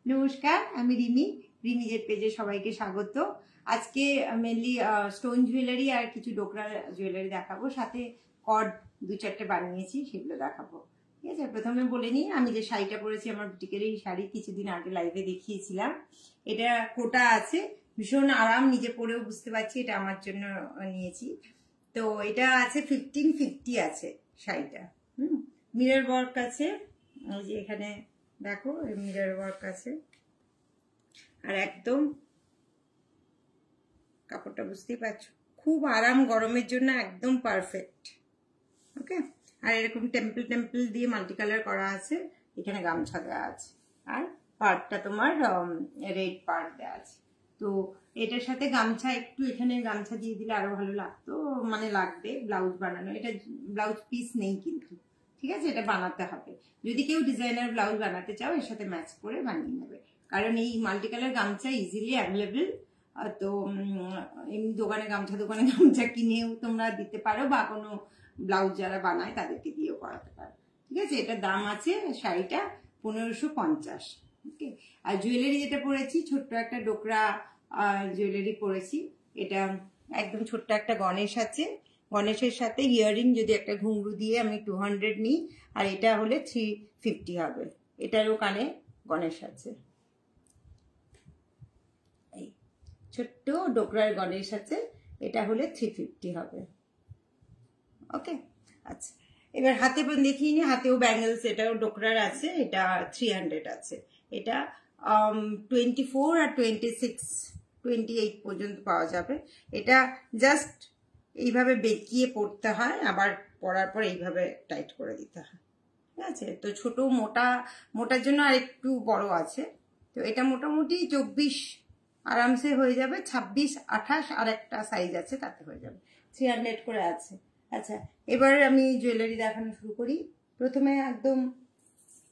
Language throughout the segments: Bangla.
নমস্কার, আমি রিমি। রিমিজের পেজে সবাইকে স্বাগত। আজকে মেনলি স্টোন জুয়েলারি আর কিছু ডোকরা জুয়েলারি দেখাবো, সাথে কর্ড 2-4টে বানিয়েছি, সেগুলো দেখাবো। ঠিক আছে, প্রথমে বলে নিই, আমি যে শাড়িটা পরেছি আমার বুটিকের এই শাড়ি, কিছুদিন আগে লাইভে দেখিয়েছিলাম। এটা কোটা আছে, ভীষণ আরাম, নিজে পরেও বুঝতে পারছি এটা আমার জন্য নিয়েছি। তো এটা আছে 1550 আছে শাড়িটা। মিরর ওয়ার্ক আছে, ওই যে এখানে দেখো মিরর ওয়ার্ক আছে, আর একদম কাপড়টা বুঝতেই পারছো, খুব আরাম, গরমের জন্য একদম পারফেক্ট। ওকে, আর এরকম টেম্পল টেম্পল দিয়ে মাল্টি কালার করা আছে, এখানে গামছা দেওয়া আছে, আর পার্টটা তোমার রেড পার্ট দেওয়া আছে। তো এটার সাথে গামছা, একটু এখানে গামছা দিয়ে দিলে আরো ভালো লাগতো, মানে লাগবে ব্লাউজ বানানো। এটা ব্লাউজ পিস নেই কিন্তু, ঠিক আছে, এটা বানাতে হবে। যদি কেউ ডিজাইনার ব্লাউজ বানাতে চাও এর সাথে ম্যাচ করে বানিয়ে নেবে, কারণ এই মাল্টি কালার গামছা ইজিলি অ্যাভেলেবেল। তো এমনি দোকানে গামছা কিনেও তোমরা দিতে পারো, বা কোনো ব্লাউজ যারা বানায় তাদেরকে দিয়েও করাতে পারো। ঠিক আছে, এটার দাম আছে শাড়িটা 1550। ওকে, আর জুয়েলারি যেটা পরেছি, ছোট্ট একটা ডোকরা জুয়েলারি পরেছি। এটা একদম ছোট্ট একটা গণেশ আছে, গণেশের সাথে ইয়াররিং যদি একটা ঘুঙরু দিয়ে আমি 200 নিই, আর এটা হলে 350 হবে। এটারও কানে গণেশ আছে, এই ছোট্ট ডোকরার গণেশ আছে, এটা হলে 350 হবে। ওকে, আচ্ছা, এবার হাতে দেখিয়ে নি, হাতেও ব্যাঙ্গেলস, এটাও ডোকরার আছে, এটা 300 আছে। এটা 24 আর 26, 28 পর্যন্ত পাওয়া যাবে। এটা জাস্ট এইভাবে বেঁকিয়ে পড়তে হয়, আবার পরার পর এইভাবে টাইট করে দিতে হয়। ঠিক আছে, তো ছোট মোটার জন্য আর একটু বড় আছে। তো এটা মোটামুটি 24 আরামসে হয়ে যাবে, 26, 28 আর একটা সাইজ আছে, তাতে হয়ে যাবে। 300 করে আছে। আচ্ছা, এবার আমি জুয়েলারি দেখানো শুরু করি। প্রথমে একদম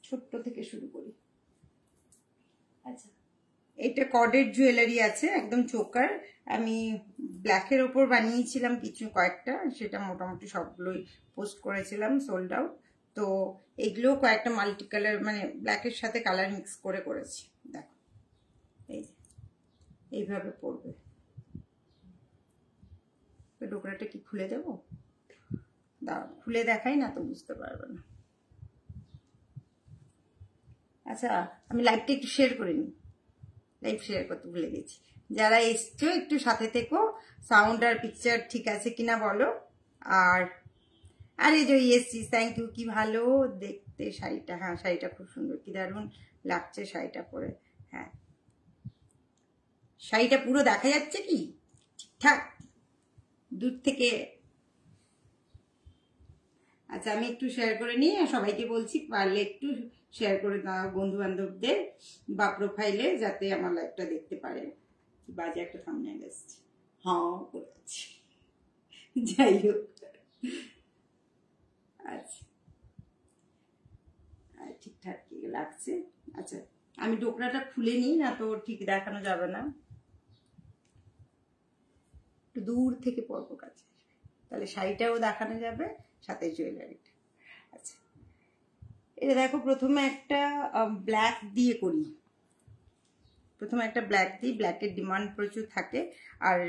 ছোট্ট থেকে শুরু করি। আচ্ছা, এটা কর্ডের জুয়েলারি আছে, একদম চোকার। আমি ব্ল্যাকের ওপর বানিয়েছিলাম কয়েকটা, সেটা মোটামুটি সবগুলোই পোস্ট করেছিলাম, সোল্ড আউট। তো এগুলো কয়েকটা মাল্টি কালার, মানে ব্ল্যাকের সাথে কালার মিক্স করে করেছি। দেখো, এইভাবে পড়বে। ডোকরাটা কি খুলে দেবো? দাও, খুলে দেখাই না তো বুঝতে পারবে না। আচ্ছা, আমি লাইভটা একটু শেয়ার করে নিই, লাইভ শেয়ার করতে ভুলে গেছি। যারা এসছো একটু সাথে থেকো, সাউন্ড আর পিকচার ঠিক আছে কিনা বলো। আর আরে জয়ী এসছিস, থ্যাংক ইউ। কি ভালো দেখতে শাড়িটা, হ্যাঁ শাড়িটা খুব সুন্দর, কি দারুণ লাগছে শাড়িটা পরে। হ্যাঁ, শাড়িটা পুরো দেখা যাচ্ছে কি ঠিকঠাক দূর থেকে? আচ্ছা, আমি একটু শেয়ার করে নিই, সবাইকে বলছি পারলে একটু শেয়ার করে দাও বন্ধু বান্ধবদের বা প্রোফাইলে, যাতে আমার লাইভটা দেখতে পারে। বাজে একটা থাম্বনেল এসছে, হ্যাঁ করছি, যাই হোক। আচ্ছা, ঠিকঠাক কি লাগছে? আচ্ছা, আমি ডোকরাটা খুলে নিই, না তো ঠিক দেখানো যাবে না। একটু দূর থেকে পরবো কাছে, তাহলে শাড়িটাও দেখানো যাবে, সাথে জুয়েলারিটা। আচ্ছা, এটা দেখো, প্রথমে একটা ব্ল্যাক দিয়ে করি। প্রথমে একটা ব্ল্যাক দিই, ব্ল্যাকের ডিমান্ড প্রচুর থাকে, আর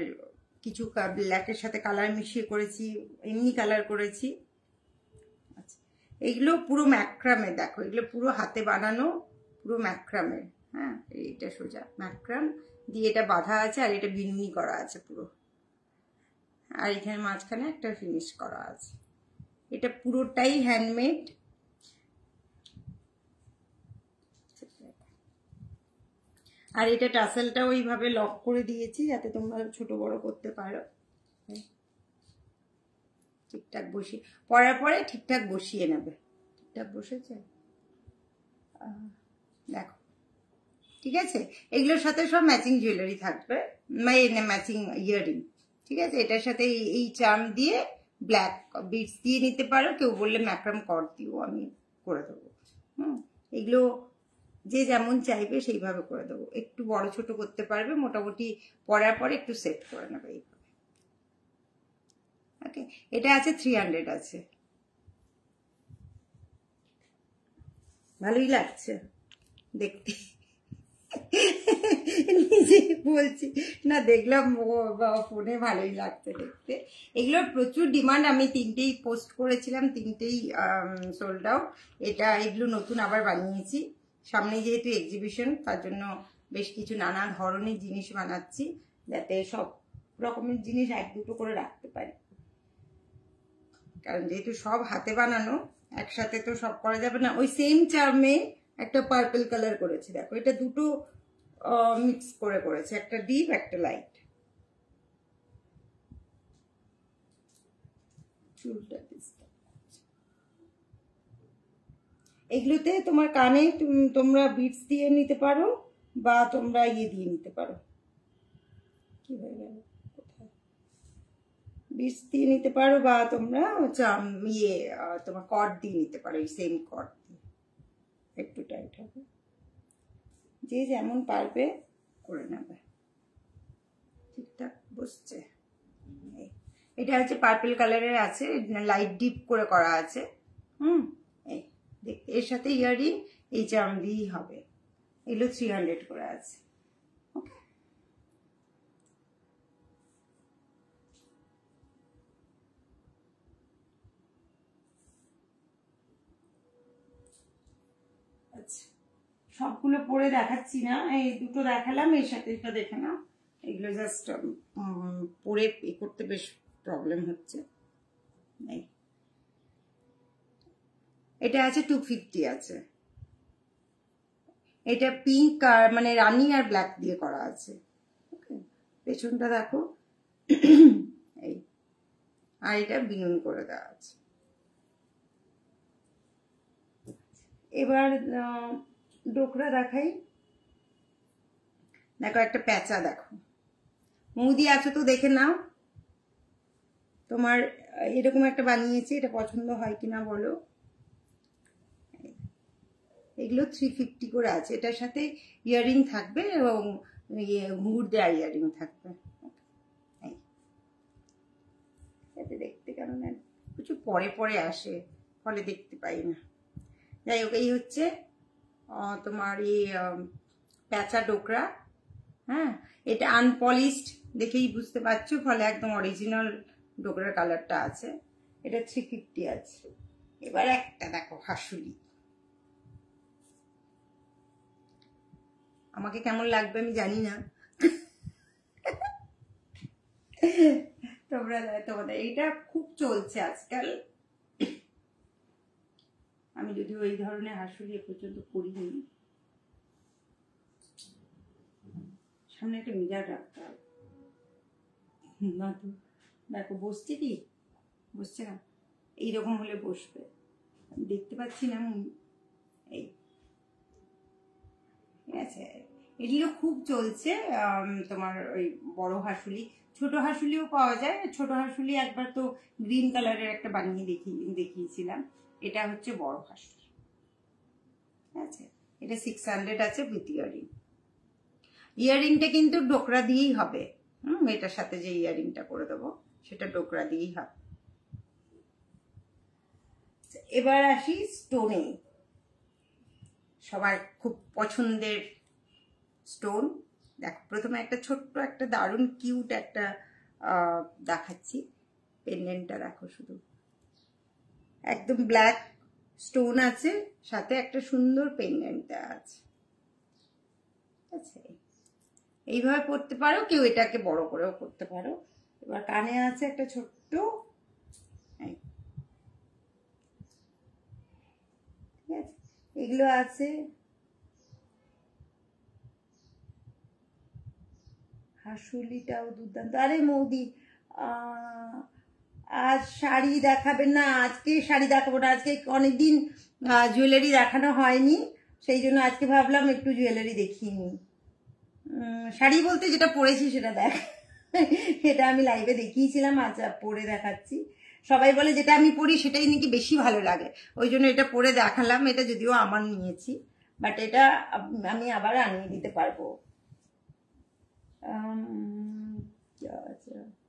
কিছু ব্ল্যাকের সাথে কালার মিশিয়ে করেছি, এমনি কালার করেছি। আচ্ছা, এইগুলো পুরো ম্যাক্রামে, দেখো এগুলো পুরো হাতে বানানো, পুরো ম্যাক্রামে। হ্যাঁ, এইটা সোজা ম্যাক্রাম দিয়ে এটা বাঁধা আছে, আর এটা বিনুনি করা আছে পুরো, আর এখানে মাঝখানে একটা ফিনিশ করা আছে। এটা পুরোটাই হ্যান্ডমেড। আর এটা টাসেলটা ওইভাবে লক করে দিয়েছি যাতে তোমরা ছোট বড় করতে পারো। ঠিকঠাক বসিয়ে পরার পরে ঠিকঠাক বসিয়ে নেবে। ঠিকঠাক বসেছে, দেখো, ঠিক আছে। এগুলোর সাথে সব ম্যাচিং জুয়েলারি থাকবে, মানে ম্যাচিং ইয়াররিং। ঠিক আছে, এটার সাথে এই চার্ম দিয়ে ব্ল্যাক বিটস দিয়ে নিতে পারো, কেউ বললে ম্যাক্রাম কর্ড দিও, আমি করে দেবো। এগুলো যে যেমন চাইবে সেইভাবে করে দেবো, একটু বড় ছোট করতে পারবে, মোটামুটি পরার পরে একটু সেট করে নেবে এইভাবে। ওকে, এটা আছে 300 আছে, ভালোই লাগছে দেখতে। নিজে বলছি না, দেখলাম ফোনে ভালোই লাগছে দেখতে। এগুলোর প্রচুর ডিমান্ড, আমি 3টেই পোস্ট করেছিলাম, 3টেই সোল্ড আউট। এগুলো নতুন আবার বানিয়েছি, সামনে যেহেতু এক্সিবিশন, তার জন্য বেশ কিছু নানা ধরনের জিনিস বানাচ্ছি, যাতে সব রকমের জিনিস 1-2টো করে রাখতে পারি। কারণ যেহেতু সব হাতে বানানো, একসাথে তো সব করা যাবে না। ওই সেম চার্মে একটা পার্পল কালার করেছে, দেখো এটা দুটো মিক্স করে করেছে, একটা ডিপ একটা লাইট। এগুলোতে তোমার কানে তোমরা বিটস দিয়ে নিতে পারো, বা তোমরা ইয়ে দিয়ে নিতে পারো, কি হয়ে গেল, বিটস দিয়ে নিতে পারো, বা তোমরা তোমার কর্ড দিয়ে নিতে পারো, এই সেম কর্ড দিয়ে। একটু টাইট হবে, যে যেমন পারবে করে নেবে। ঠিকঠাক বসছে। এটা হচ্ছে পার্পল কালারের আছে, লাইট ডিপ করে করা আছে। এই এর সাথে ইয়ারিং এই চার্ম দিয়েই হবে। এগুলো 300 করে আছে। ওকে, আচ্ছা সবগুলো পরে দেখাচ্ছি না, এই দুটো দেখালাম, এর সাথে এটা দেখে নাও। এগুলো জাস্ট পরে করতে বেশ প্রবলেম হচ্ছে। এটা আছে 250 আছে। এটা পিঙ্ক আর মানে রানি আর ব্ল্যাক দিয়ে করা আছে। পেছনটা দেখো, এই আর এটা বিনুন করে দেওয়া আছে। এবার ডোকরা দেখাই। দেখো একটা প্যাঁচা, দেখো মুদি আছো তো দেখে নাও। তোমার এরকম একটা বানিয়েছি, এটা পছন্দ হয় কিনা বলো। এগুলো 350 করে আছে। এটার সাথে ইয়ারিং থাকবে এবং ঘুঙুর দেওয়া ইয়ারিং থাকবে। এতে দেখতে কেমন কিছু পরে পরে আসে, ফলে দেখতে পাই না। যাই হোক, এই হচ্ছে তোমার এই প্যাঁচা ডোকরা। হ্যাঁ, এটা আনপলিশড দেখেই বুঝতে পারছো, ফলে একদম অরিজিনাল ডোকরার কালারটা আছে। এটা 350 আছে। এবার একটা দেখো হাসুলি, আমাকে কেমন লাগবে আমি জানি না, তোমাদের এইটা খুব চলছে আজকাল। আমি যদিও এই ধরনের হাসুলি এ পর্যন্ত করিনি। সামনে একটা মিরার রাখতে হবে না তো। দেখো বসছে কি, বসছে না, এইরকম হলে বসবে। আমি দেখতে পাচ্ছি না। এই ঠিক আছে, এগুলো খুব চলছে। তোমার ওই বড় হাসুলি, ছোট হাসুলিও পাওয়া যায়। ছোট হাসুলি একবার তো গ্রিন কালারের একটা বানিয়ে দেখিয়েছিলাম। এটা হচ্ছে বড় হাসুলি। ঠিক আছে, এটা 600 আছে উইথ ইয়ারিং। ইয়ারিংটা কিন্তু ডোকরা দিয়েই হবে। এটার সাথে যে ইয়ারিংটা করে দেবো সেটা ডোকরা দিয়েই হবে। এবার আসি স্টোনে, সবার খুব পছন্দের স্টোন। দেখো প্রথমে একটা ছোট্ট একটা দারুণ কিউট একটা দেখাচ্ছি। পেন্ডেন্টটা দেখো, শুধু একদম ব্ল্যাক স্টোন আছে, সাথে একটা সুন্দর পেন্ডেন্ট দেওয়া আছে। ঠিক আছে, এইভাবে পরতে পারো, কেউ এটাকে বড় করেও পরতে পারো। এবার কানে আছে একটা ছোট্ট, ঠিক আছে, এগুলো আছে। হাসুলিটাও দুর্দান্ত। আরে মৌদি, আজ শাড়ি দেখাবেন না? আজকে শাড়ি দেখাবো না, আজকে অনেকদিন জুয়েলারি দেখানো হয়নি, সেই জন্য আজকে ভাবলাম একটু জুয়েলারি দেখিয়ে নিই। শাড়ি বলতে যেটা পরেছি সেটা দেখ, সেটা আমি লাইভে দেখিয়েছিলাম, আজ পরে দেখাচ্ছি। সবাই বলে যেটা আমি পরি সেটাই নাকি বেশি ভালো লাগে, ওই জন্য এটা পরে দেখালাম। এটা যদিও আমার নিয়েছি, বাট এটা আমি আবার আনিয়ে দিতে পারবো।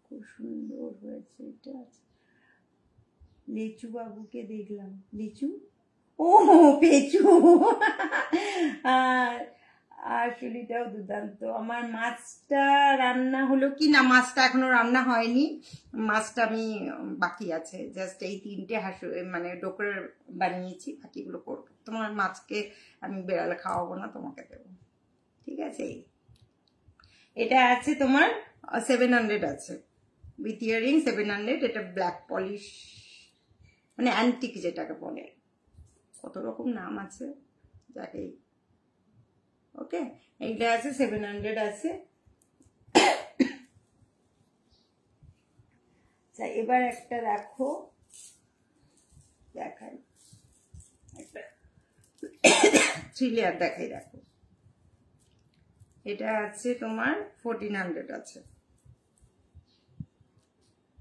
খুব সুন্দর হয়েছে এটা। লিচু বাবুকে দেখলাম, লিচু, ও পেঁচু। আর হাঁসুলিটাও দুর্দান্ত। আমার মাছটা রান্না হলো কি না, মাছটা এখনো রান্না হয়নি, মাছটা আমি বাকি আছে, জাস্ট এই 3টে মানে ডোকরার বানিয়েছি, বাকিগুলো করবো। তোমার মাছকে আমি বেড়ালে খাওয়াবো না, তোমাকে দেবো, ঠিক আছে। এটা আছে তোমার 700 আছে, উইথ ইয়ারিং 700। এটা ব্ল্যাক পলিশ মানে অ্যান্টিক যেটাকে বলে, কত রকম নাম আছে যাকে। ওকে, এইটা আছে 700 আছে। এবার একটা দেখো, দেখাই একটা 3 লেয়ার দেখাই, দেখো এটা আছে তোমার 1400 আছে।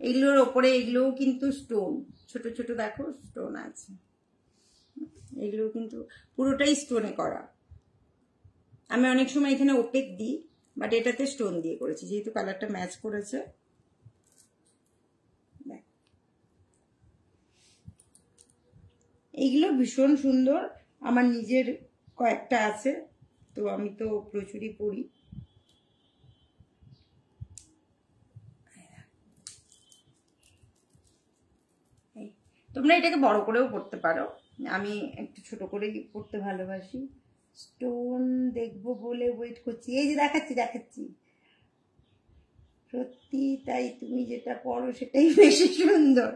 এগুলোর ওপরে এগুলোও কিন্তু স্টোন, ছোট ছোট দেখো স্টোন আছে, এগুলো কিন্তু পুরোটাই স্টোনে করা। আমি অনেক সময় এখানে ওপেক দিই, বাট এটাতে স্টোন দিয়ে করেছি যেহেতু কালারটা ম্যাচ করেছে। এইগুলো ভীষণ সুন্দর, আমার নিজের কয়েকটা আছে, তো আমি তো প্রচুরই পরি। তোমরা এটাকে বড় করেও পড়তে পারো, আমি একটু ছোট করেই পড়তে ভালোবাসি। স্টোন দেখবো বলে ওয়েট করছি, এই যে দেখাচ্ছি সত্যি তাই, তুমি যেটা পড়ো সেটাই বেশি সুন্দর।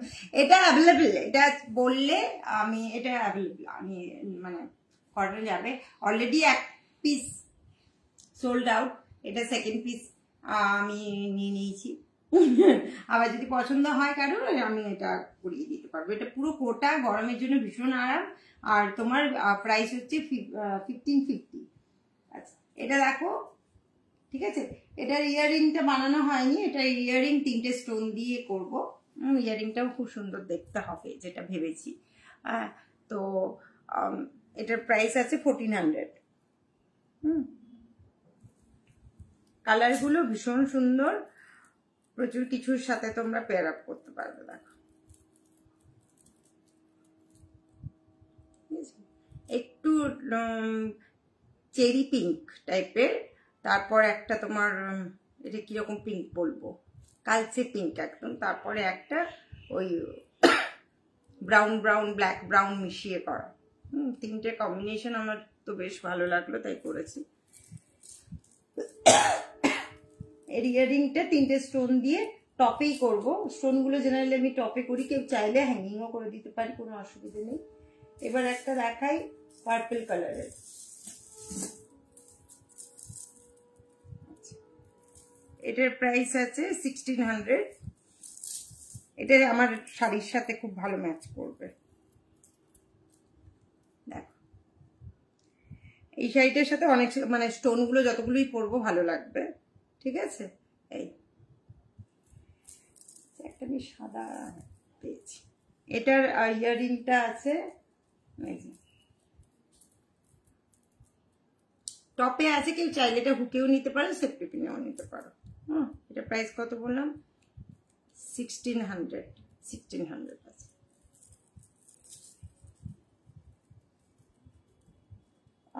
এটা অ্যাভেলেবেল, এটা বললে আমি এটা অ্যাভেলেবেল, আমি মানে অর্ডার যাবে। অলরেডি 1 পিস সোল্ড আউট, এটা 2nd পিস আমি নিয়ে নিয়েছি। আবার যদি পছন্দ হয় কারোর, আমি এটা করিয়ে দিতে পারবো। এটা পুরো কোটা, গরমের জন্য ভীষণ আরাম। আর তোমার প্রাইস হচ্ছে 1550। আচ্ছা, এটা দেখো, ঠিক আছে। এটার ইয়াররিংটা বানানো হয়নি, এটা ইয়াররিং 3টে স্টোন দিয়ে করব। ইয়াররিংটাও খুব সুন্দর দেখতে হবে যেটা ভেবেছি। তো এটার প্রাইস আছে 1400। কালারগুলো ভীষণ সুন্দর, প্রচুর কিছুর সাথে তোমরা পেয়ার আপ করতে পারবে। দেখো একটু চেরি পিঙ্ক টাইপের, তারপর একটা তোমার এটা কিরকম পিঙ্ক বলবো, কালচে পিঙ্ক একদম, তারপরে একটা ওই ব্রাউন ব্ল্যাক ব্রাউন মিশিয়ে করা। 3টে কম্বিনেশন আমার তো বেশ ভালো লাগলো, তাই করেছি। এর ইয়ারিংটা 3টে স্টোন দিয়ে টপেই করব। স্টোনগুলো জেনারেলি আমি টপে করি, কেউ চাইলে হ্যাঙ্গিংও করে দিতে পারি, কোনো অসুবিধা নেই। এবার একটা দেখাই পার্পল কালারের। এটার প্রাইস আছে 1600। এটা আমার শাড়ির সাথে খুব ভালো ম্যাচ করবে। দেখো এই শাড়িটার সাথে অনেক মানে স্টোনগুলো যতগুলোই পরবো ভালো লাগবে, ঠিক আছে। এই একটা আমি সাদা পেয়েছি, এটার ইয়াররিংটা আছে টপে আছে, কেউ চাইলে এটা হুকেও নিতে পারো, সেফটি পিনেও নিতে পারো। এটা প্রাইস কত বললাম, 1600 আছে।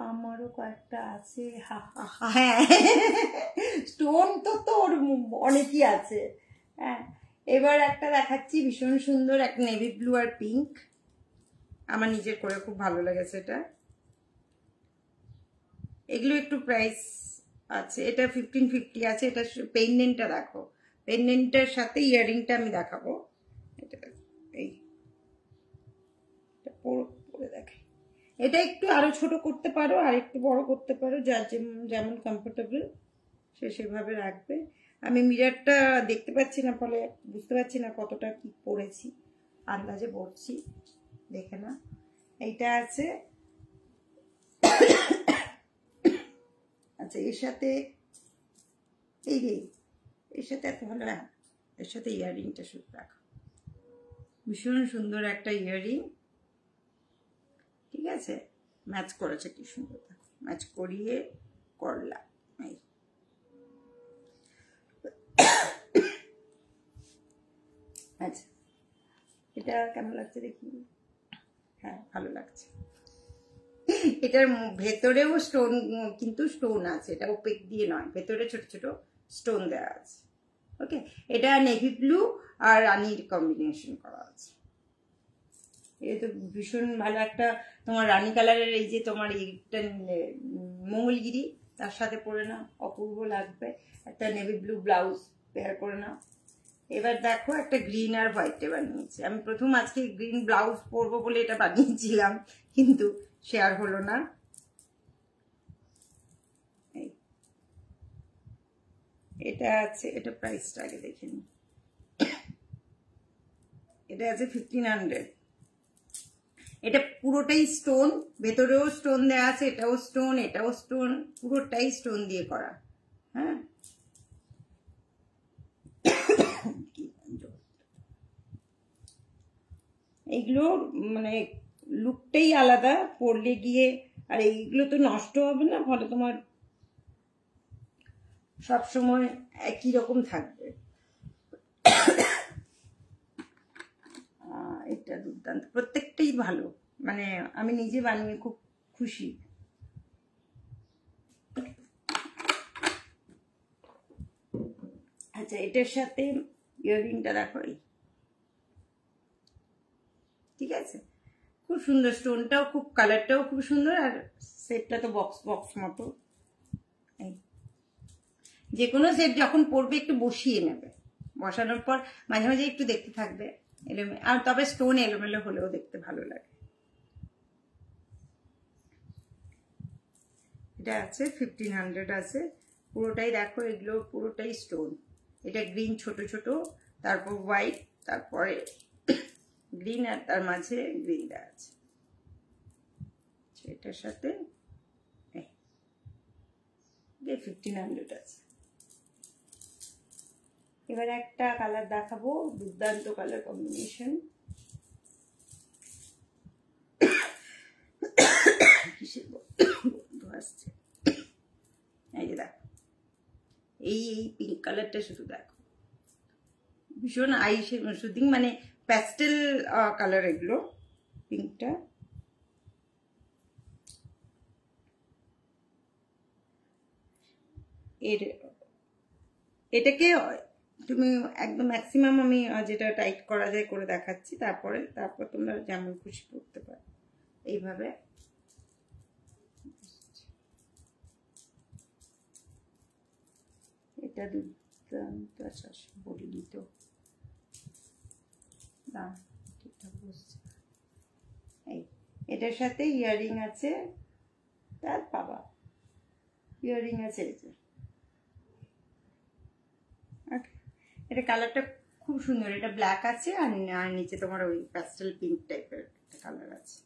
আমারও কয়েকটা আছে, হ্যাঁ স্টোন তো তোর অনেকই আছে। হ্যাঁ, এবার একটা দেখাচ্ছি ভীষণ সুন্দর, একটা নেভি ব্লু আর পিঙ্ক, আমার নিজের করে খুব ভালো লেগেছে এটা। এগুলো একটু প্রাইস আছে, এটা 1550 আছে। এটা পেন্ডেন্টটা দেখো, পেন্ডেন্টের সাথে ইয়াররিংটা আমি দেখাবো। এটা এই পরে দেখাই, এটা একটু আরো ছোট করতে পারো আর একটু বড় করতে পারো, যার যেমন কমফোর্টেবল সে সেভাবে রাখবে। আমি মিররটা দেখতে পাচ্ছি না, ফলে বুঝতে পারছি না কতটা কি পড়েছি, আন্দাজে পড়ছি, দেখে না। এইটা আছে, আচ্ছা এর সাথে এর সাথে এত ভালো, এর সাথে ইয়াররিংটা শুধু রাখো, ভীষণ সুন্দর একটা ইয়াররিং, ঠিক আছে। ম্যাচ করেছে কি সুন্দর, ম্যাচ করিয়ে করলাম। আচ্ছা এটা কেমন লাগছে দেখি, হ্যাঁ ভালো লাগছে। এটার ভেতরেও স্টোন, কিন্তু স্টোন আছে, এটা ওপেক দিয়ে নয়, ভেতরে ছোট ছোট স্টোন দেওয়া আছে। ওকে, এটা নেভি ব্লু আর রানীর কম্বিনেশন করা আছে। এই তো ভীষণ ভালো একটা তোমার রানী কালারের, এই যে তোমার এইটা মঙ্গলগিরি, তার সাথে পরে নাও, অপূর্ব লাগবে। একটা নেভি ব্লু ব্লাউজ পেয়ার করে নাও। এবার দেখো একটা গ্রিন আর হোয়াইটে বানিয়েছি আমি। প্রথম আজকে গ্রিন ব্লাউজ পরবো বলে এটা বানিয়েছিলাম, কিন্তু শেয়ার হলো না। এটা আছে, এটা প্রাইসটা আগে দেখে নি। এটা আছে 1500। এটা পুরোটাই স্টোন, ভেতরেও স্টোন দেওয়া আছে, এটাও স্টোন, এটাও স্টোন, পুরোটাই স্টোন দিয়ে করা। হ্যাঁ, এইগুলো মানে লুকটাই আলাদা পরলে গিয়ে। আর এইগুলো তো নষ্ট হবে না, ফলে তোমার সবসময় একই রকম থাকবে। এটা দুর্দান্ত, প্রত্যেকটাই ভালো, মানে আমি নিজে বানিয়ে খুব খুশি। আচ্ছা, এটার সাথে ইয়াররিংটা দেখো, ঠিক আছে, খুব সুন্দর, স্টোনটাও খুব, কালারটাও খুব সুন্দর, আর সেটটা তো বক্স বক্স মতো। যে কোনো সেট যখন পরবে একটু বসিয়ে নেবে, বসানোর পর মাঝে মাঝে একটু দেখতে থাকবে এলোমেলো, আর তবে স্টোন এলোমেলো হলেও দেখতে ভালো লাগে। এটা আছে 1500 আছে, পুরোটাই দেখো, এগুলো পুরোটাই স্টোন। এটা গ্রিন ছোট ছোট, তারপর হোয়াইট, তারপরে গ্রিন, আর তার মাঝে গ্রিন দেওয়া আছে। এটার সাথে 1500 আছে। এবার একটা কালার দেখাবো, দুর্দান্ত কালার কম্বিনেশন। কিসের বন্ধু আসছে, এই যে দেখো, এই পিঙ্ক কালারটা শুধু দেখো, ভীষণ আই শুটিং, মানে প্যাস্টেল কালার এগুলো, পিঙ্কটা। এটাকে তুমি একদম ম্যাক্সিমাম আমি যেটা টাইট করা যায় করে দেখাচ্ছি, তারপর তোমরা যেমন খুশি করতে পারো এইভাবে। এটা দুর্দান্ত, আচ্ছা বলিনি তো, না ঠিকঠাক বুঝছি। এই এটার সাথে ইয়াররিং আছে, তার বাবা ইয়াররিং আছে, এটা কালারটা খুব সুন্দর। এটা ব্ল্যাক আছে, আর নিচে তোমার ওই প্যাস্টেল পিঙ্ক টাইপের কালার আছে।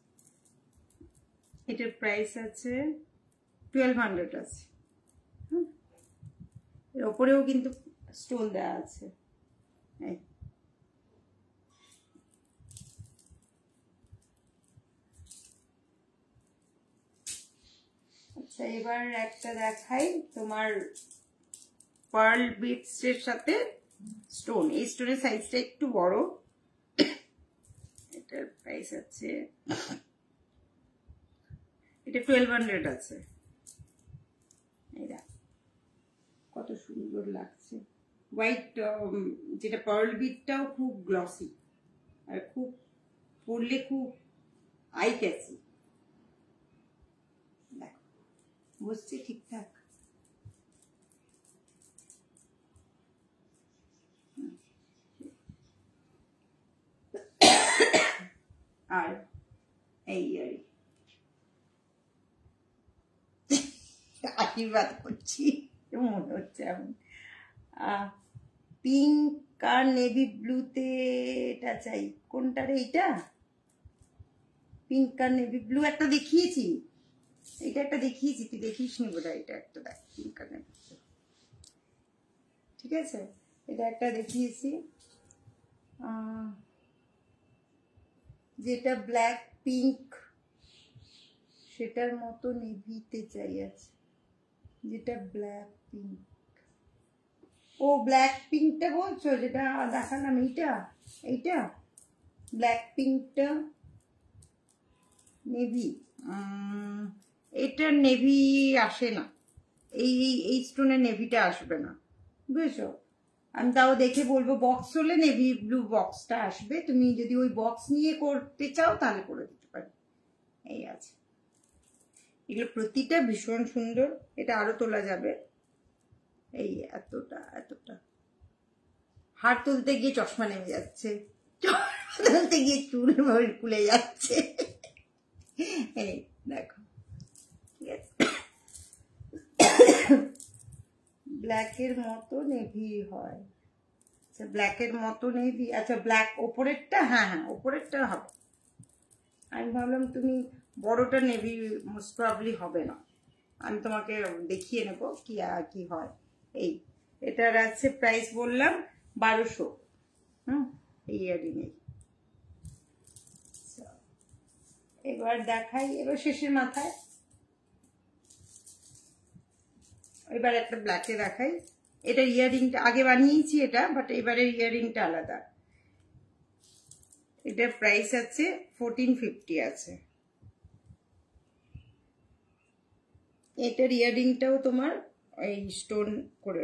এটার প্রাইস আছে 1200 আছে। এর ওপরেও কিন্তু স্টোন দেওয়া আছে। আচ্ছা, এবার একটা দেখাই তোমার পার্ল বিটস এর সাথে স্টোন। এই স্টোনের সাইজটা একটু বড়। এটার প্রাইস আছে, এটা 1200 আছে। কত সুন্দর লাগছে, হোয়াইট, যেটা পার্ল বিটটাও খুব গ্লসি, আর খুব পরলে খুব আই ক্যাচি। দেখো বুঝছি ঠিকঠাক। আর এই আশীর্বাদ করছি মনে হচ্ছে আমি। পিঙ্ক আর নেভি ব্লুতে এটা চাই, কোনটা রে? এইটা পিঙ্ক আর নেভি ব্লু একটা দেখিয়েছি, এটা একটা দেখিয়েছি, তুই দেখিস নি বোধ হয়। এটা একটা দেখ, পিঙ্ক আর নেভি ব্লু, ঠিক আছে, এটা একটা দেখিয়েছি। যেটা ব্ল্যাক পিঙ্ক সেটার মতো নেভিতে চাই আছে, যেটা ব্ল্যাক পিঙ্ক। ও ব্ল্যাক পিঙ্কটা বলছো, যেটা দেখালাম, এইটা ব্ল্যাক পিঙ্কটা। নেভি, এটা নেভি আসে না, এই এই স্টোনের নেভিটা আসবে না, বুঝেছো? আমি তাও দেখে বলবো, বক্স হলে নেভি ব্লু বক্সটা আসবে, তুমি যদি ওই বক্স নিয়ে করতে চাও তাহলে করে দিতে পারি। এই আছে, এগুলো প্রতিটা ভীষণ সুন্দর, এটা আরো তোলা যাবে। এই এতটা এতটা, হার তুলতে গিয়ে চশমা নেমে যাচ্ছে, তুলতে গিয়ে চুল খুলে যাচ্ছে। এই দেখো, ঠিক আছে, ব্ল্যাকের মতো নেভি হয়, আচ্ছা ব্ল্যাকের মতো নেভি, আচ্ছা ব্ল্যাক ওপরেরটা, হ্যাঁ হ্যাঁ ওপরেরটা হবে। আমি ভাবলাম তুমি বড়টা নেভি, মোস্ট প্রবাবলি হবে না, আমি তোমাকে দেখিয়ে নেব কি কি হয়। এই এটার আছে প্রাইস বললাম 1200। এই ইয়ারিং এর এবার দেখাই, এবার শেষের মাথায় এবার একটা ব্ল্যাকে দেখাই। এটা ইয়ারিংটা আগে বানিয়েছি এটা, বাট এবারের ইয়ারিংটা আলাদা। এটার প্রাইস আছে 1450 আছে। এটার ইয়ারিংটাও তোমার এই স্টোন করে,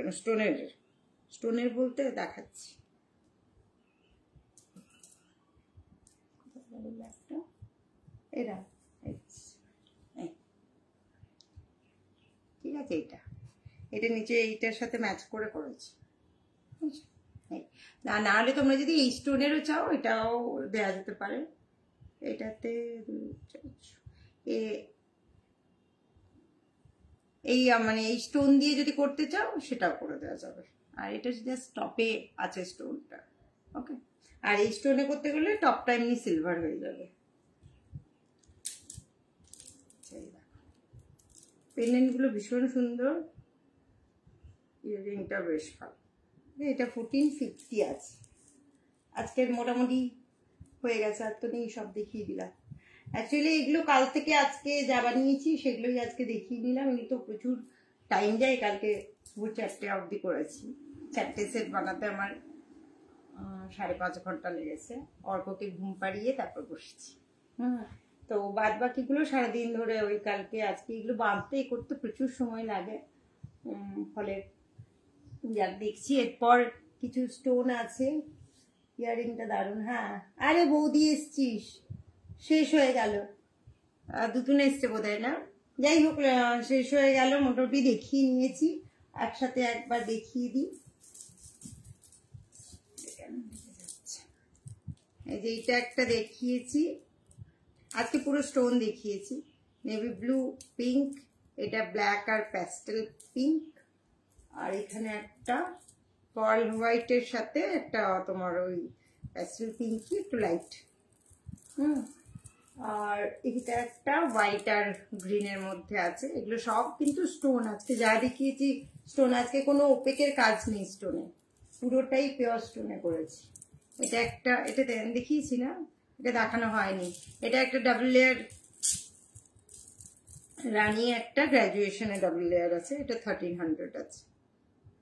স্টোনের বলতে দেখাচ্ছি, এরা ঠিক আছে। এটা নিচে এইটার সাথে ম্যাচ করে করেছি, না হলে তোমরা যদি এই স্টোনেরও চাও এটাও দেওয়া যেতে পারে। এটাতে এই মানে এই স্টোন দিয়ে যদি করতে চাও সেটাও করে দেওয়া যাবে। আর এটা জাস্ট টপে আছে স্টোনটা, ওকে। আর এই স্টোনে করতে গেলে টপটা এমনি সিলভার হয়ে যাবে। পেন্ডেন্ট গুলো ভীষণ সুন্দর, ইয়ারিংটা বেশ ভালো। এটা 1450 আছে। আজকের মোটামুটি হয়ে গেছে, আর তো নেই, সব দেখিয়ে দিলাম। অ্যাকচুয়ালি এগুলো কাল থেকে আজকে যা বানিয়েছি সেগুলোই আজকে দেখিয়ে নিলাম। এগুলো তো প্রচুর টাইম যায়, কালকে পুরো 4টে অবধি করেছি। 4টে সেট বানাতে আমার 5.5 ঘন্টা লেগেছে। অর্ককে ঘুম পাড়িয়ে তারপর বসেছি। তো বাদ বাকিগুলো সারাদিন ধরে ওই কালকে আজকে এগুলো বাঁধতে করতে প্রচুর সময় লাগে। ফলে যাক দেখছি, এরপর কিছু স্টোন আছে। ইয়ারিংটা দারুণ, হ্যাঁ। আরে বৌদি এসছিস, শেষ হয়ে গেল, দুদিন এসছে বোধ হয় না, যাই হোক শেষ হয়ে গেল মোটামুটি দেখিয়ে নিয়েছি। একসাথে একবার দেখিয়ে দিই। এই যে এইটা একটা দেখিয়েছি আজকে, পুরো স্টোন দেখিয়েছি, নেভি ব্লু, পিঙ্ক, এটা ব্ল্যাক আর প্যাস্টেল পিঙ্ক, আর এখানে একটা পার্ল হোয়াইটের সাথে একটা তোমার ওই প্যাস্টেল পিঙ্কি একটু লাইট, আর এটা একটা হোয়াইট আর গ্রিনের মধ্যে আছে। এগুলো সব কিন্তু স্টোন, আজকে যা দেখিয়েছি স্টোন, আজকে কোনো ওপেকের কাজ নেই স্টোনে, পুরোটাই পিওর স্টোনে করেছি। এটা একটা, এটা দেখিয়েছি না, এটা দেখানো হয়নি। এটা একটা ডাবল লেয়ার রানী, একটা গ্রাজুয়েশনে ডাবল লেয়ার আছে, এটা 1300 আছে,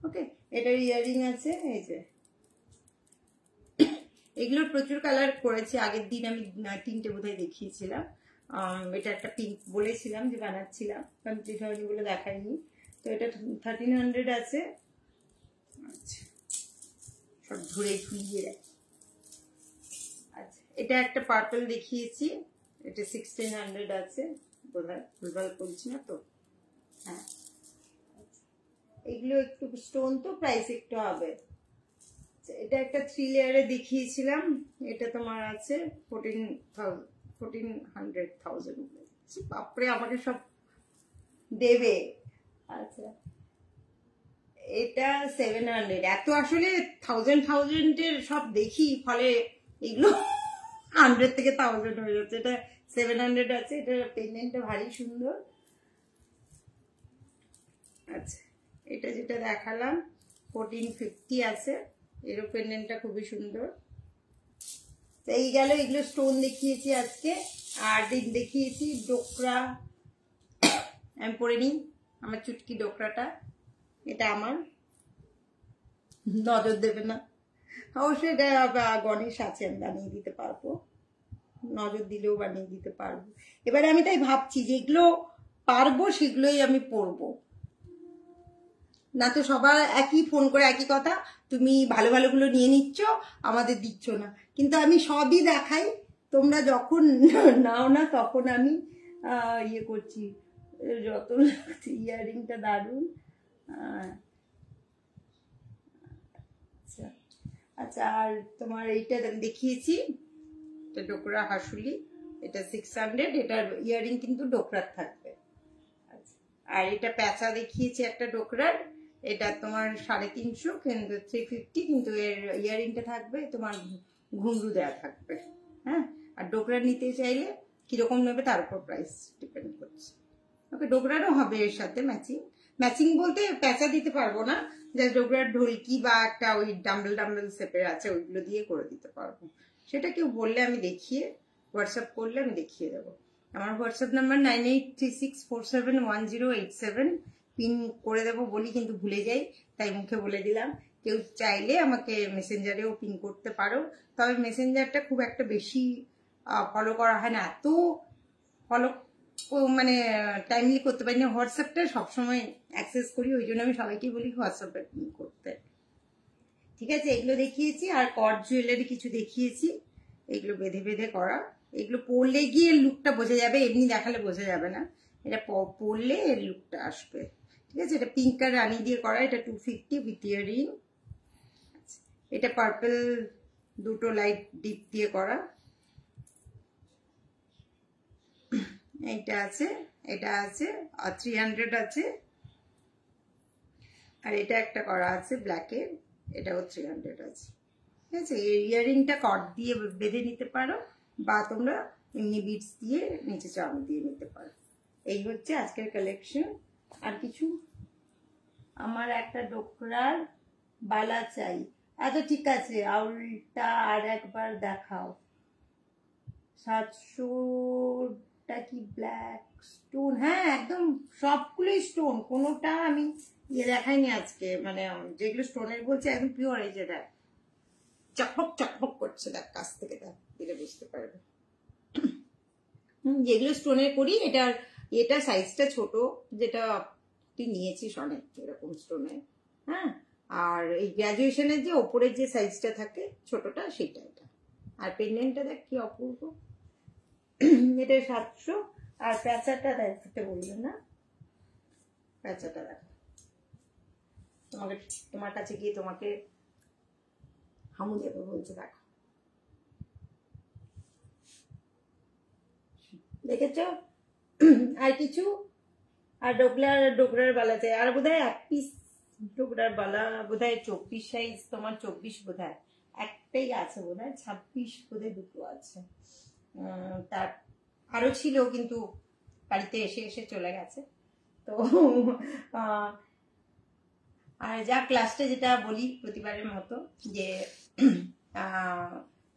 ওকে। এটার ইয়ারিং আছে এই যে, এগুলোর প্রচুর কালার করেছি। আগের দিন আমি 3টে বোধহয় দেখিয়েছিলাম। এটা একটা পিঙ্ক বলেছিলাম যে বানাচ্ছিলাম, কমপ্লিট হয়নি বলে দেখাইনি। তো এটা 1300 আছে। আচ্ছা, সব ধরে ঝুলিয়ে রাখি। আচ্ছা, এটা একটা পার্পল দেখিয়েছি, এটা 1600 আছে, বোধহয় ভুলভাল করছি না তো, হ্যাঁ। এগুলো একটু স্টোন তো প্রাইস একটু হবে। এটা একটা 3 লেয়ারে দেখিয়েছিলাম, এটা তোমার আছে 1400,000। বাপরে, আমাকে সব দেবে। আচ্ছা, এটা 700। এত আসলে 1000 সব দেখি, ফলে এগুলো 100 থেকে 1000 হয়ে যাচ্ছে। এটা 700 আছে। এটা পেন্ডেন্টটা ভারী সুন্দর। আচ্ছা, এটা যেটা দেখালাম 1450 আছে, এরও পেন্ডেন্টটা খুবই সুন্দর। তো এই গেল, এগুলো স্টোন দেখিয়েছি আজকে। আর দিন দেখিয়েছি ডোকরা, আমি পরে নিই আমার চুটকি ডোকরাটা, এটা আমার, নজর দেবে না অবশ্যই। এটা গণেশ আছে, আমি বানিয়ে দিতে পারবো। নজর দিলেও বানিয়ে দিতে পারবো। এবারে আমি তাই ভাবছি যেগুলো পারবো সেগুলোই আমি পরবো, না তো সবার একই ফোন করে একই কথা, তুমি ভালো ভালোগুলো নিয়ে নিচ্ছ আমাদের দিচ্ছ না। কিন্তু আমি সবই দেখাই, তোমরা যখন নাও না তখন আমি ইয়ে করছি। যত ইয়াররিংটা দারুণ। আচ্ছা আচ্ছা, আর তোমার এইটা দেখিয়েছি, এটা ডোকরা হাসুলি, এটা 600, এটার ইয়াররিং কিন্তু ডোকরার থাকবে। আর এটা প্যাঁচা দেখিয়েছি একটা ডোকরার, এটা তোমার 350 কিন্তু 350, কিন্তু এর ইয়াররিংটা থাকবে তোমার ঘুংরু দেওয়া থাকবে। হ্যাঁ, আর ডোকরা নিতে চাইলে কিরকম নেবে তার উপর প্রাইস ডিপেন্ড করছে। ওকে, ডোকরারও হবে এর সাথে ম্যাচিং। ম্যাচিং বলতে প্যাঁচা দিতে পারবো না, জাস্ট ডোকরার ঢোলকি বা একটা ওই ডাম্বেল ডাম্বেল শেপের আছে ওইগুলো দিয়ে করে দিতে পারবো। সেটা কেউ বললে আমি দেখিয়ে, হোয়াটসঅ্যাপ করলে আমি দেখিয়ে দেবো। আমার হোয়াটসঅ্যাপ নাম্বার 9836471087, পিন করে দেবো বলি কিন্তু ভুলে যাই, তাই মুখে বলে দিলাম। কেউ চাইলে আমাকে মেসেঞ্জারেও পিন করতে পারো, তবে মেসেঞ্জারটা খুব একটা বেশি ফলো করা হয় না, এত ফলো মানে টাইমলি করতে পারি না। হোয়াটসঅ্যাপটা সবসময় অ্যাক্সেস করি, ওই জন্য আমি সবাইকে বলি হোয়াটসঅ্যাপে পিন করতে। ঠিক আছে, এগুলো দেখিয়েছি। আর কট জুয়েলারি কিছু দেখিয়েছি, এগুলো বেঁধে বেঁধে করা। এগুলো পরলে গিয়ে লুকটা বোঝা যাবে, এমনি দেখালে বোঝা যাবে না, এটা পরলে এর লুকটা আসবে। ঠিক আছে, এটা পিঙ্ক আর রানি দিয়ে করা, এটা 250 উইথ ইয়ারিং। এটা পার্পল দুটো লাইট ডিপ দিয়ে করা। এইটা আছে, এটা আছে, আর 300 আছে। আর এটা একটা করা আছে ব্ল্যাকের, এটাও 300 আছে। ঠিক আছে, এই ইয়ারিংটা কট দিয়ে বেঁধে নিতে পারো, বা তোমরা এমনি বিটস দিয়ে নিচে চাবি দিয়ে নিতে পারো। এই হচ্ছে আজকের কালেকশন। আর কিছু, আমার একটা ডোকরার বালা চাই। আচ্ছা ঠিক আছে, আউলটা আর একবার দেখাও। 700টা কি ব্ল্যাক স্টোন? হ্যাঁ একদম সবগুলোই স্টোন, কোনোটা আমি ইয়ে দেখাইনি আজকে, মানে যেগুলো স্টোনের বলছে একদম পিওর। এই যে দেখ চকপক চকপক করছে, দেখ কাছ থেকে দেখ, দিলে বুঝতে পারবে। যেগুলো স্টোনের করি, এটা সাইজটা ছোট, যেটা তুই নিয়েছিস অনেক এরকম স্টোনের। হ্যাঁ, আর এই গ্রাজুয়েশনের যে ওপরের যে সাইজটা থাকে ছোটটা, সেটা এটা। আর পেন্ডেন্টটা দেখ কি অপূর্ব, এটা 700। আর প্যাঁচাটা দেখতে বললো না, প্যাঁচাটা দেখ, তোমার কাছে গিয়ে তোমাকে হামু দেবে বলছে, দেখো দেখেছ? আর কিছু, আর ডোকরার বালা চাই। আর বোধহয় 1 পিস ডোকরার বালা, বোধহয় 24 সাইজ, তোমার 24 বোধহয় একটাই আছে, বোধহয় 26 বোধহয় দুটো আছে। তার আরো ছিল কিন্তু বাড়িতে এসে এসে চলে গেছে। তো আর যা ক্লাসটা যেটা বলি প্রতিবারের মতো, যে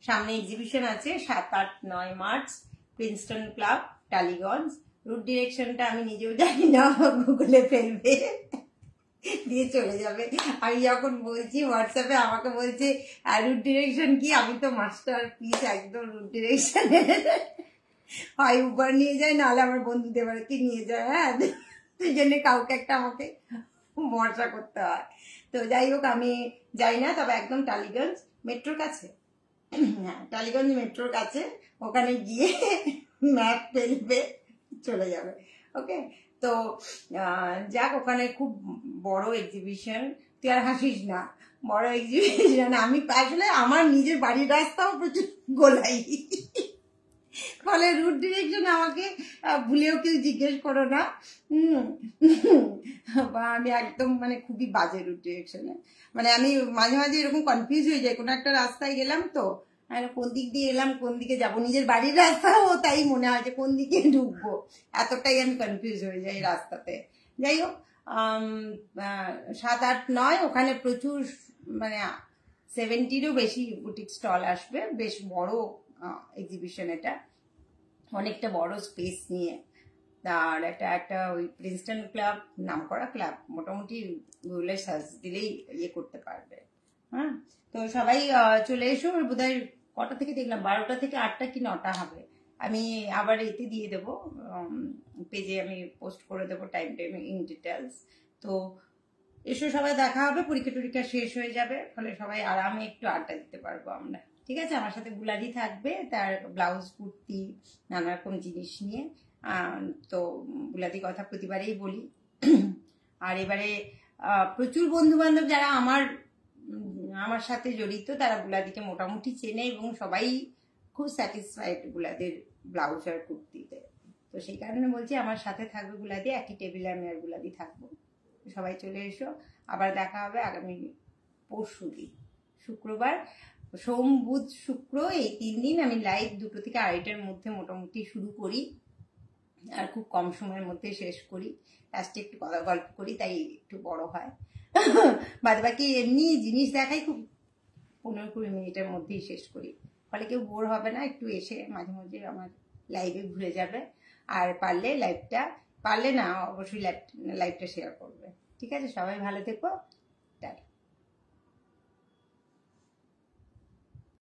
সামনে এক্সিবিশন আছে 7, 8, 9 March, Princeton club, Tollygunge. Route ডিরেকশনটা আমি নিজেও জানি না, গুগলে ফেলবে দিয়ে চলে যাবে। আমি যখন বলছি হোয়াটসঅ্যাপে আমাকে বলছে রুট ডিরেকশন কি, আমি তো মাস্টার পিস একদম রুট ডিরেকশনের। হয় উবার নিয়ে যায়, নাহলে আমার বন্ধুদের বাড়িতে নিয়ে যায়। হ্যাঁ, সেই জন্য কাউকে একটা আমাকে ভরসা করতে হয়। তো যাই হোক, আমি যাই না, তবে একদম টালিগঞ্জ মেট্রোর কাছে। হ্যাঁ, টালিগঞ্জ মেট্রোর কাছে, ওখানে গিয়ে ম্যাপ ফেলবে, চলে যাবে। ওকে, তো যাক, ওখানে খুব বড় এক্সিবিশন। তুই আর হাসিস না, বড় এক্সিবিশন। আমি আসলে আমার নিজের বাড়ির রাস্তাও প্রচুর গোলাই, ফলে রুট ডিরেকশন আমাকে ভুলেও কেউ জিজ্ঞেস করো না। বা আমি একদম মানে খুবই বাজে রুট ডিরেকশনে, মানে আমি মাঝে মাঝে এরকম কনফিউজ হয়ে যাই। কোনো একটা রাস্তায় গেলাম তো, কোন দিক দিয়ে এলাম, কোন দিকে যাব, নিজের বাড়ির রাস্তাও তাই মনে হয় যে কোন দিকে ঢুকবো, এতটাই আমি কনফিউজ হয়ে যাই রাস্তাতে। যাই হোক, 7, 8, 9 ওখানে প্রচুর, মানে 70-এরও বেশি বুটিক স্টল আসবে। বেশ বড় এক্সিবিশন, এটা অনেকটা বড় স্পেস নিয়ে। আর একটা ওই প্রিন্সটন ক্লাব, নামকরা ক্লাব, মোটামুটি গুগলে সার্চ দিলেই ইয়ে করতে পারবে। হ্যাঁ, তো সবাই চলে এসো। বোধহয় কটা থেকে দেখলাম 12টা থেকে 8টা কি 9টা হবে। আমি আবার এতে দিয়ে দেবো, পেজে আমি পোস্ট করে দেবো টাইম ইন ডিটেলস। তো এসো, সবাই দেখা হবে, পরীক্ষা টরীক্ষা শেষ হয়ে যাবে, ফলে সবাই আরামে একটু আড্ডা দিতে পারবো আমরা। ঠিক আছে, আমার সাথে গুলারি থাকবে, তার ব্লাউজ কুর্তি নানা রকম জিনিস নিয়ে। তো গুলাদি কথা প্রতিবারেই বলি। আর এবারে প্রচুর বন্ধু বান্ধব যারা আমার সাথে জড়িত, তারা গুলাদিকে মোটামুটি চেনে এবং সবাই খুব স্যাটিসফাইড গুলাদের ব্লাউজ আর কুর্তিতে। তো সেই কারণে বলছি আমার সাথে থাকবে গুলাদি, একই টেবিলে আমি আর গুলাদি থাকবো। সবাই চলে এসো, আবার দেখা হবে আগামী পরশু দিন শুক্রবার। সোম বুধ শুক্র এই 3 দিন আমি লাইভ 2টো থেকে 2:30টার মধ্যে মোটামুটি শুরু করি, আর খুব কম সময়ের মধ্যে শেষ করি। লাস্টে একটু গল্প করি, তাই একটু বড় হয়। বাদ বাকি এমনি জিনিস দেখাই খুব 15-20 মিনিটের মধ্যেই শেষ করি, ফলে কেউ বোর হবে না। একটু এসে মাঝে মাঝে আমার লাইভে ঘুরে যাবে, আর পারলে না অবশ্যই লাইভটা শেয়ার করবে। ঠিক আছে, সবাই ভালো থেকো,